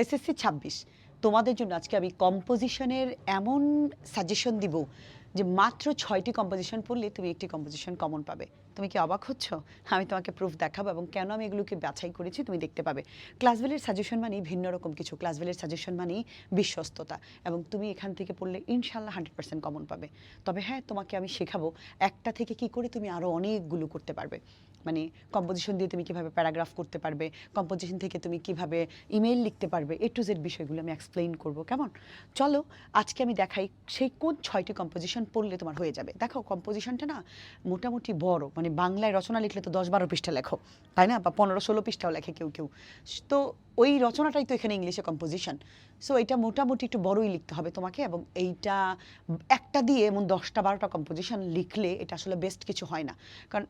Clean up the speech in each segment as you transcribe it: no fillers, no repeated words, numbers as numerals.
SSC ২৬ তোমাদের জন্য আজকে আমি কম্পোজিশনের এমন সাজেশন দিব যে মাত্র ৬টি কম্পোজিশন পড়লে তুমি একটি কম্পোজিশন কমন পাবে। তুমি কি অবাক হচ্ছ? আমি তোমাকে প্রুফ দেখাবো এবং কেন আমি এগুলোকে বাছাই করেছি তুমি দেখতে পাবে। ক্লাসভেলের সাজেশন মানেই ভিন্ন রকম কিছু, ক্লাসভেলের সাজেশন মানেই বিশ্বস্ততা, এবং তুমি এখান থেকে পড়লে ইনশাল্লাহ 100% কমন পাবে। তবে হ্যাঁ, তোমাকে আমি শেখাবো একটা থেকে কি করে তুমি আরও অনেকগুলো করতে পারবে। মানে কম্পোজিশন দিয়ে তুমি কিভাবে প্যারাগ্রাফ করতে পারবে, কম্পোজিশন থেকে তুমি কিভাবে ইমেইল লিখতে পারবে, এ টু জেড বিষয়গুলো আমি এক্সপ্লেইন করবো। কেমন? চলো আজকে আমি দেখাই সেই কোন 6টি কম্পোজিশন পড়লে তোমার হয়ে যাবে। দেখো কম্পোজিশনটা না মোটামুটি বড়, মানে বাংলায় রচনা লিখলে তো 10-12 পৃষ্ঠা লেখো, তাই না? বা 15-16 পৃষ্ঠাও লেখে কেউ কেউ। তো ওই রচনাটাই তো এখানে ইংলিশে কম্পোজিশন। সো এটা মোটামুটি একটু বড়ই লিখতে হবে তোমাকে, এবং এইটা একটা দিয়ে এমন 10টা-12টা কম্পোজিশন লিখলে এটা আসলে বেস্ট কিছু হয় না। কারণ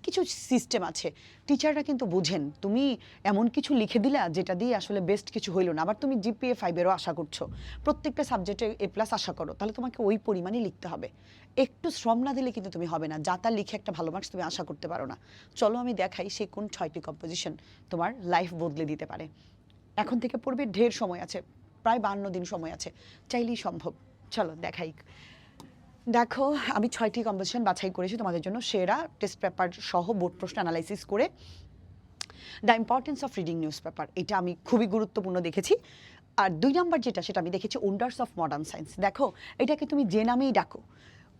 কিছু সিস্টেম আছে, টিচাররা কিন্তু বোঝেন তুমি এমন কিছু লিখে দিলা যেটা দিয়ে আসলে বেস্ট কিছু হইল না, আবার তুমি জিপিএ 5-এরও আশা করছো, প্রত্যেকটা সাবজেক্টে A+ আশা করো, তাহলে তোমাকে ওই পরিমাণই লিখতে হবে। একটু শ্রম না দিলে কিন্তু তুমি হবে না, যা তা লিখে একটা ভালো মার্কস তুমি আশা করতে পারো না। চলো আমি দেখাই সে কোন 6টি কম্পোজিশন তোমার লাইফ বদলে দিতে পারে। এখন থেকে পড়বে, ঢের সময় আছে, প্রায় 52 দিন সময় আছে, চাইলেই সম্ভব। চলো দেখাই। দেখো আমি 6টি কম্পোজিশন বাছাই করেছি তোমাদের জন্য, সেরা টেস্ট পেপার সহ বোর্ড প্রশ্ন অ্যানালাইসিস করে। The importance of reading news paper, এটা আমি খুবই গুরুত্বপূর্ণ দেখেছি। আর 2 নাম্বার যেটা, সেটা আমি দেখেছি ওন্ডার্স অফ মডার্ন সায়েন্স। দেখো এটাকে তুমি যে নামেই ডাকো,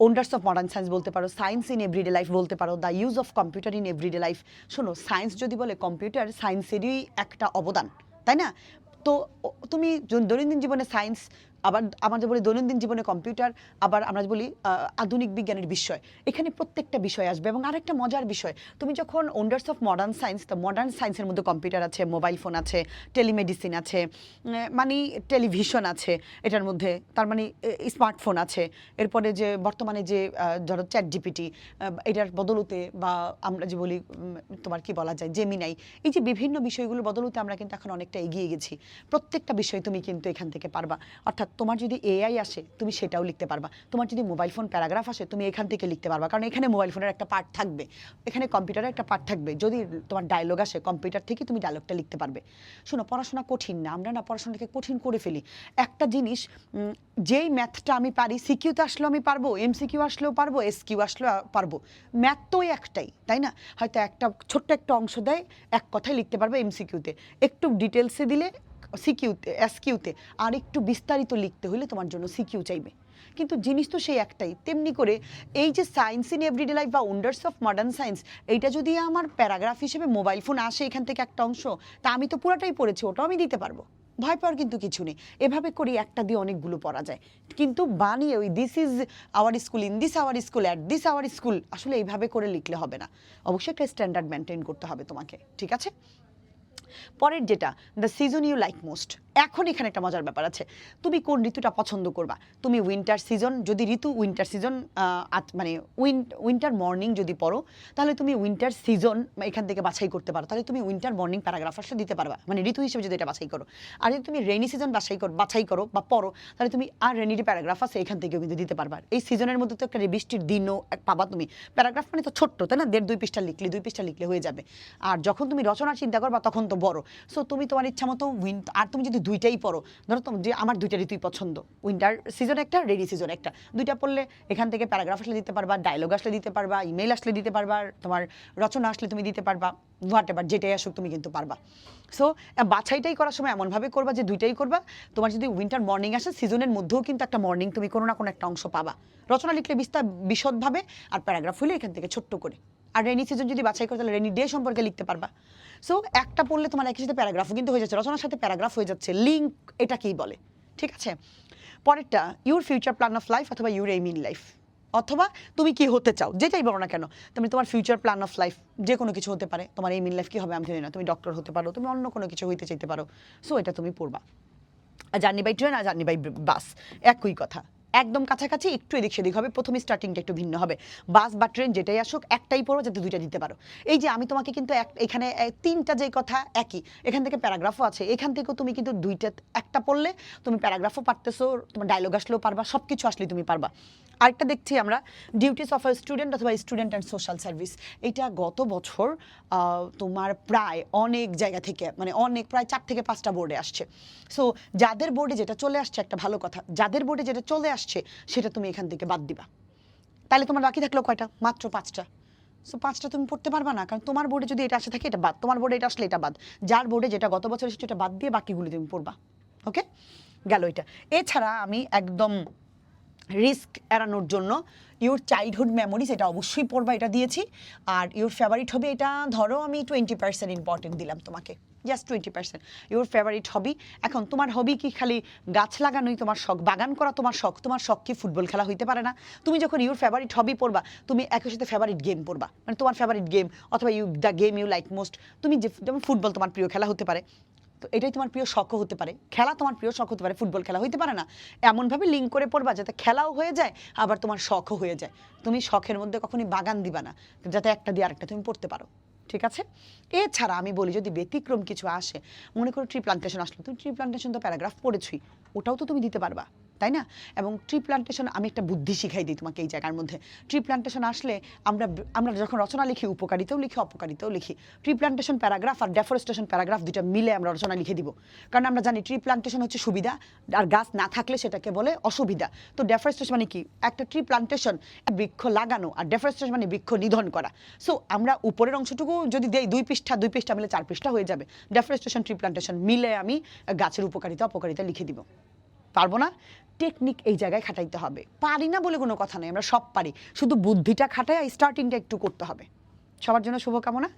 ওন্ডার্স অফ মডার্ন সায়েন্স বলতে পারো, সায়েন্স ইন এভরিডে লাইফ বলতে পারো, the use of computer in everyday life. শোনো, সায়েন্স যদি বলে, কম্পিউটার সায়েন্সেরই একটা অবদান, তাই না? তো তুমি দৈনন্দিন জীবনে সায়েন্স, আবার আমরা যে বলি দৈনন্দিন জীবনে কম্পিউটার, আবার আমরা যে বলি আধুনিক বিজ্ঞানের বিষয়, এখানে প্রত্যেকটা বিষয় আসবে। এবং আরেকটা মজার বিষয়, তুমি যখন ওন্ডার্স অফ মডার্ন সায়েন্স, তো মডার্ন সায়েন্সের মধ্যে কম্পিউটার আছে, মোবাইল ফোন আছে, টেলিমেডিসিন আছে, মানে টেলিভিশন আছে এটার মধ্যে, তার মানে স্মার্টফোন আছে, এরপরে যে বর্তমানে যে ধরো চ্যাট জিপিটি, এটার বদলতে, বা আমরা যে বলি তোমার কি বলা যায় জেমিনাই, এই যে বিভিন্ন বিষয়গুলোর বদলতে আমরা কিন্তু এখন অনেকটা এগিয়ে গেছি। প্রত্যেকটা বিষয় তুমি কিন্তু এখান থেকে পারবা। অর্থাৎ তোমার যদি এআই আসে তুমি সেটাও লিখতে পারবা, তোমার যদি মোবাইল ফোন প্যারাগ্রাফ আসে তুমি এখান থেকে লিখতে পারবা, কারণ এখানে মোবাইল ফোনের একটা পার্ট থাকবে, এখানে কম্পিউটারের একটা পার্ট থাকবে। যদি তোমার ডায়লগ আসে, কম্পিউটার থেকে তুমি ডায়লগটা লিখতে পারবে। শোনো, পড়াশোনা কঠিন না, আমরা না পড়াশোনাকে কঠিন করে ফেলি। একটা জিনিস, যেই ম্যাথটা আমি পারি, সিকিউতে আসলেও আমি পারবো, এমসিকিউ আসলেও পারবো, এসকিউ আসলেও পারবো। ম্যাথ তো ওই একটাই, তাই না? হয়তো একটা ছোট্ট একটা অংশ দেয়, এক কথায় লিখতে পারবে এমসিকিউতে, একটু ডিটেলসে দিলে সিকিউতে, এসকিউতে, আর একটু বিস্তারিত লিখতে হলে তোমার জন্য সিকিউ চাইবে। কিন্তু জিনিস তো সেই একটাই। তেমনি করে এই যে সায়েন্স ইন এভরিডে লাইফ বা ওন্ডার্স অফ মডার্ন সায়েন্স, এইটা যদি আমার প্যারাগ্রাফ হিসেবে মোবাইল ফোন আসে এখান থেকে একটা অংশ, তা আমি তো পুরাটাই পড়েছি, ওটাও আমি দিতে পারবো, ভয় পাওয়ার কিন্তু কিছু নেই। এভাবে করি একটা দিয়ে অনেকগুলো পড়া যায়। কিন্তু বানিয়ে ওই this is our school, in this our school, at this our school, আসলে এইভাবে করে লিখলে হবে না। অবশ্যই একটা স্ট্যান্ডার্ড মেনটেন করতে হবে তোমাকে, ঠিক আছে? পরের যেটা, the season you like most. এখন এখানে একটা মজার ব্যাপার আছে, তুমি কোন ঋতুটা পছন্দ করবা। তুমি উইন্টার সিজন, যদি ঋতু উইন্টার সিজন, মানে উইন্টার মর্নিং যদি পড়ো, তাহলে তুমি উইন্টার সিজন এখান থেকে বাছাই করতে পারো, তাহলে তুমি উইন্টার মর্নিং প্যারাগ্রাফ আসলে দিতে পারবা, মানে ঋতু হিসেবে যদি এটা বাছাই করো। আর যদি তুমি রেনি সিজন বাছাই করো বা পড়ো, তাহলে তুমি আর রেনির প্যারাগ্রাফ আছে এখান থেকেও কিন্তু দিতে পারবা। এই সিজনের মধ্যে তো একটা বৃষ্টির দিনও পাবা তুমি। প্যারাগ্রাফ মানে তো ছোট্ট, তাই না? 1.5-2 পৃষ্ঠা লিখলে, 2 পৃষ্ঠা লিখলে হয়ে যাবে। আর যখন তুমি রচনার চিন্তা করবা তখন তো বড়। সো তুমি তোমার ইচ্ছা মতো আর তুমি যদি দুইটাই পড়ো, ধরো তো যে আমার দুইটা ঋতুই পছন্দ, উইন্টার সিজন একটা, রেনি সিজন একটা, দুইটা পড়লে এখান থেকে প্যারাগ্রাফ আসলে দিতে পারবা, ডায়লগ আসলে দিতে পারবা, ইমেল আসলে দিতে পারবা, তোমার রচনা আসলে তুমি দিতে পারবা, হোয়াট এভার যেটাই আসুক তুমি কিন্তু পারবা। সো বাছাইটাই করার সময় এমনভাবে করবা যে দুইটাই করবা। তোমার যদি উইন্টার মর্নিং আসে, সিজনের মধ্যেও কিন্তু একটা মর্নিং তুমি কোনো না কোনো একটা অংশ পাবা। রচনা লিখলে বিশদভাবে, আর প্যারাগ্রাফ হলে এখান থেকে ছোট্ট করে। আর রেনি সিজন যদি বাছাই করো, তাহলে রেনি ডে সম্পর্কে লিখতে পারবা। সো একটা পড়লে তোমার একই সাথে প্যারাগ্রাফও কিন্তু হয়ে যাচ্ছে, রচনার সাথে প্যারাগ্রাফ হয়ে যাচ্ছে, লিঙ্ক এটাকেই বলে, ঠিক আছে? পরেরটা, your future plan of life অথবা ইউর এইম ইন লাইফ, অথবা তুমি কি হতে চাও, যেটাই বলো না কেন। তুমি তোমার ফিউচার প্ল্যান অফ লাইফ যে কোনো কিছু হতে পারে, তোমার এইম ইন লাইফ কি হবে আমি জানি না, তুমি ডক্টর হতে পারো, তুমি অন্য কোনো কিছু হইতে চাইতে পারো। সো এটা তুমি পড়বা। জার্নি বাই ট্রেন আর জার্নি বাই বাস একই কথা, একদম কাছাকাছি, একটু এদিক সেদিক হবে, প্রথমে স্টার্টিংটা একটু ভিন্ন হবে। বাস বা ট্রেন যেটাই আসুক একটাই পড়ো, যাতে দুইটা দিতে পারো। এই যে আমি তোমাকে কিন্তু এখানে তিনটা যে কথা একই, এখান থেকে প্যারাগ্রাফও আছে, এখান থেকেও তুমি কিন্তু দুইটা, একটা পড়লে তুমি প্যারাগ্রাফও পারতেছো, তোমার ডায়লগ আসলেও পারবা, সব কিছু আসলেই তুমি পারবা। আরেকটা দেখছি আমরা ডিউটিস অফ আ স্টুডেন্ট অথবা স্টুডেন্ট অ্যান্ড সোশ্যাল সার্ভিস। এটা গত বছর তোমার প্রায় অনেক জায়গা থেকে, মানে অনেক, প্রায় 4 থেকে 5টা বোর্ডে আসছে। সো যাদের বোর্ডে যেটা চলে আসছে একটা ভালো কথা, যাদের বোর্ডে যেটা চলে আসছে সেটা তুমি এখান থেকে বাদ দিবা। তাহলে তোমার বাকি থাকলো কয়টা? মাত্র 5টা। সো 5টা তুমি পড়তে পারবা না, কারণ তোমার বোর্ডে যদি এটা আসে থাকে এটা বাদ, তোমার বোর্ডে এটা আসলে এটা বাদ, যার বোর্ডে যেটা গত বছর এসেছে এটা বাদ দিয়ে বাকিগুলি তুমি পড়বা। ওকে, গেল এটা। এছাড়া আমি একদম রিস্ক এড়ানোর জন্য ইউর চাইল্ডহুড মেমোরিজ এটা অবশ্যই পড়বা, এটা দিয়েছি। আর ইউর ফেভারিট হবি, এটা ধরো আমি 20% ইম্পর্টেন্ট দিলাম তোমাকে, জাস্ট 20%। ইউর ফেভারিট হবি, এখন তোমার হবি কি খালি গাছ লাগানোই তোমার শখ, বাগান করা তোমার শখ? তোমার শখ কি ফুটবল খেলা হইতে পারে না? তুমি যখন ইউর ফেভারিট হবি পড়বা, তুমি একই সাথে ফেভারিট গেম পড়বা, মানে তোমার ফেভারিট গেম অথবা the game you like most. তুমি যেমন ফুটবল তোমার প্রিয় খেলা হতে পারে, তো এটাই তোমার প্রিয় শখও হতে পারে, খেলা তোমার প্রিয় শখ হতে পারে, ফুটবল খেলা হইতে পারে না? এমনভাবে লিঙ্ক করে পড়বা যাতে খেলাও হয়ে যায় আবার তোমার শখও হয়ে যায়। তুমি শখের মধ্যে কখনই বাগান দিবা না, যাতে একটা দিয়ে আরেকটা তুমি পড়তে পারো। ঠিক আছে? এছাড়া আমি বলি যদি ব্যতিক্রম কিছু আসে, মনে করো ট্রি প্লান্টেশন আসলো, তুমি ট্রি প্লান্টেশন তো প্যারাগ্রাফ পড়েছই, ওটাও তো তুমি দিতে পারবা, তাই না? এবং ট্রি প্লান্টেশন আমি একটা বুদ্ধি শিখাই দিই তোমাকে এই জায়গার মধ্যে। ট্রি প্লান্টেশন আসলে আমরা আমরা যখন রচনা লিখি উপকারিতাও লিখি অপকারিতাও লিখি। ট্রি প্লান্টেশন প্যারাগ্রাফ আর ডেফরেস্টেশন প্যারাগ্রাফ দুইটা মিলে আমরা রচনা লিখে দিব, কারণ আমরা জানি ট্রি প্লান্টেশন হচ্ছে সুবিধা, আর গাছ না থাকলে সেটাকে বলে অসুবিধা। তো ডেফরেস্টেশন মানে কি? একটা ট্রি প্লান্টেশন বৃক্ষ লাগানো, আর ডেফরেস্টেশন মানে বৃক্ষ নিধন করা। সো আমরা উপরের অংশটুকু যদি দেই 2 পৃষ্ঠা মিলে 4 পৃষ্ঠা হয়ে যাবে। ডেফরেস্টেশন ট্রি প্লান্টেশন মিলে আমি গাছের উপকারিতা অপকারিতা লিখে দিব। পারবো না? টেকনিক এই জায়গায় খাটাইতে হবে। পারি না বলে কোনো কথা নেই, আমরা সব পারি, শুধু বুদ্ধিটা খাটাই স্টার্টিংটা একটু করতে হবে। সবার জন্য শুভকামনা।